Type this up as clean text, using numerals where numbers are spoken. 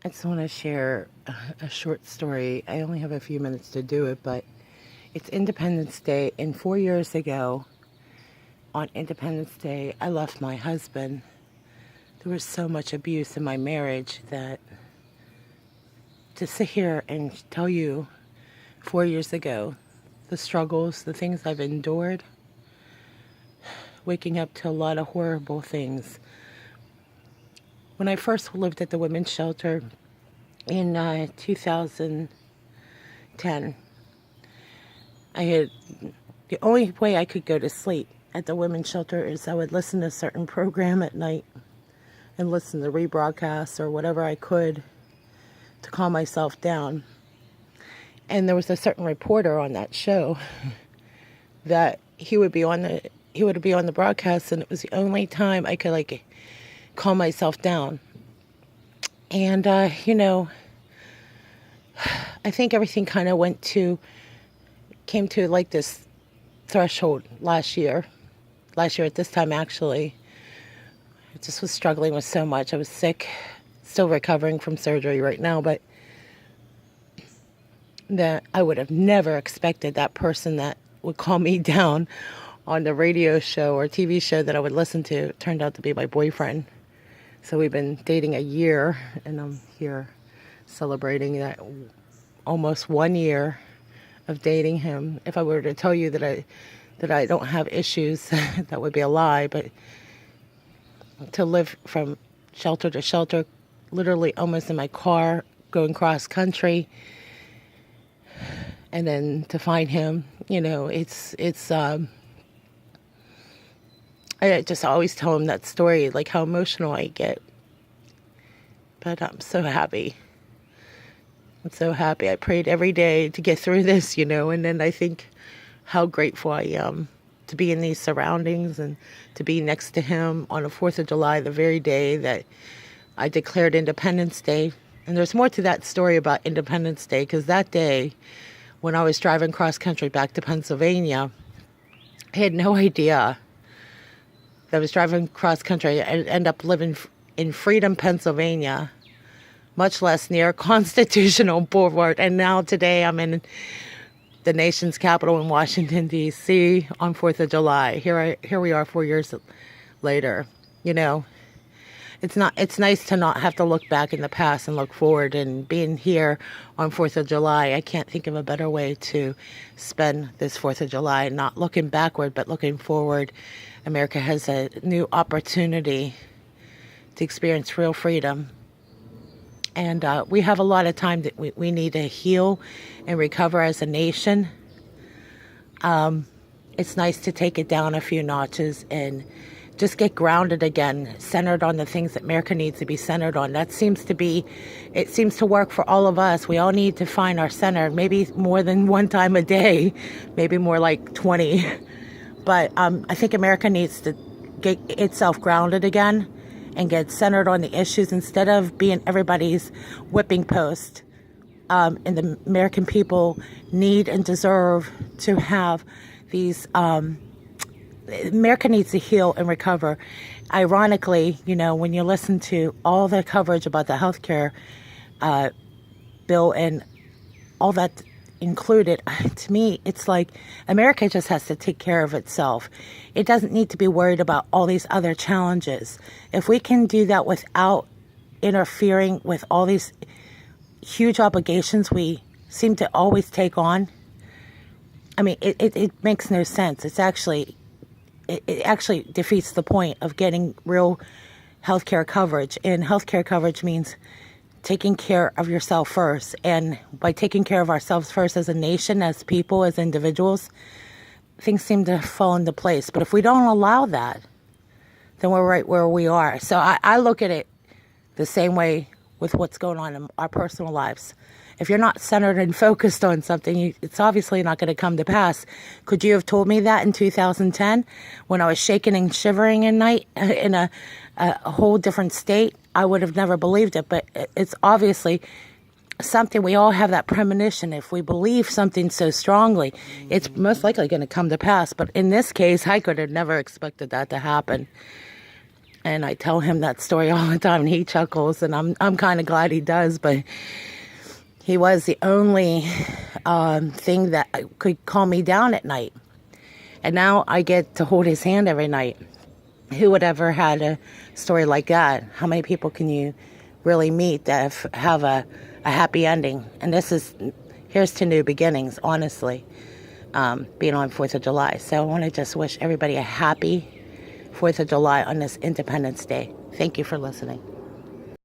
I just want to share a short story. I only have a few minutes to do it, but it's Independence Day, and 4 years ago, on Independence Day, I left my husband. There was so much abuse in my marriage that to sit here and tell you 4 years ago the struggles, the things I've endured, waking up to a lot of horrible things. When I first lived at the women's shelter in 2010, the only way I could go to sleep at the women's shelter is I would listen to a certain program at night and listen to rebroadcasts or whatever I could to calm myself down. And there was a certain reporter on that show that he would be on the broadcast, and it was the only time I could calm myself down. And I think everything kind of came to this threshold last year at this time. Actually, I just was struggling with so much. I was sick, still recovering from surgery right now, but that I would have never expected that person that would calm me down on the radio show or TV show that I would listen to turned out to be my boyfriend. So we've been dating a year, and I'm here celebrating that almost 1 year of dating him. If I were to tell you that I don't have issues, that would be a lie. But to live from shelter to shelter, literally almost in my car, going cross country, and then to find him, I just always tell him that story, like how emotional I get. But I'm so happy. I'm so happy. I prayed every day to get through this, and then I think how grateful I am to be in these surroundings and to be next to him on the 4th of July, the very day that I declared Independence Day. And there's more to that story about Independence Day, because that day, when I was driving cross country back to Pennsylvania, I had no idea that I was driving cross country. I end up living in Freedom, Pennsylvania, much less near Constitutional Boulevard. And now today I'm in the nation's capital in Washington, D.C. on 4th of July. Here we are 4 years later. It's nice to not have to look back in the past and look forward. And being here on 4th of July, I can't think of a better way to spend this 4th of July, not looking backward, but looking forward. America has a new opportunity to experience real freedom. And we have a lot of time that we need to heal and recover as a nation. It's nice to take it down a few notches and just get grounded again, centered on the things that America needs to be centered on. It seems to work for all of us. We all need to find our center, maybe more than one time a day, maybe more like 20. But I think America needs to get itself grounded again and get centered on the issues instead of being everybody's whipping post. And the American people need and deserve to have these... America needs to heal and recover. Ironically, when you listen to all the coverage about the healthcare bill and all that included, to me, it's like America just has to take care of itself. It doesn't need to be worried about all these other challenges. If we can do that without interfering with all these huge obligations we seem to always take on, I mean, it makes no sense. It actually defeats the point of getting real healthcare coverage. And healthcare coverage means taking care of yourself first. And by taking care of ourselves first as a nation, as people, as individuals, things seem to fall into place. But if we don't allow that, then we're right where we are. So I look at it the same way with what's going on in our personal lives. If you're not centered and focused on something, it's obviously not going to come to pass. Could you have told me that in 2010 when I was shaking and shivering at night in a whole different state? I would have never believed it, but it's obviously something. We all have that premonition. If we believe something so strongly, it's most likely going to come to pass. But in this case, I could have never expected that to happen. And I tell him that story all the time, and he chuckles, and I'm kind of glad he does. But he was the only thing that could calm me down at night. And now I get to hold his hand every night. Who would ever had a story like that? How many people can you really meet that have a happy ending? And here's to new beginnings, honestly, being on 4th of July. So I want to just wish everybody a happy 4th of July on this Independence Day. Thank you for listening.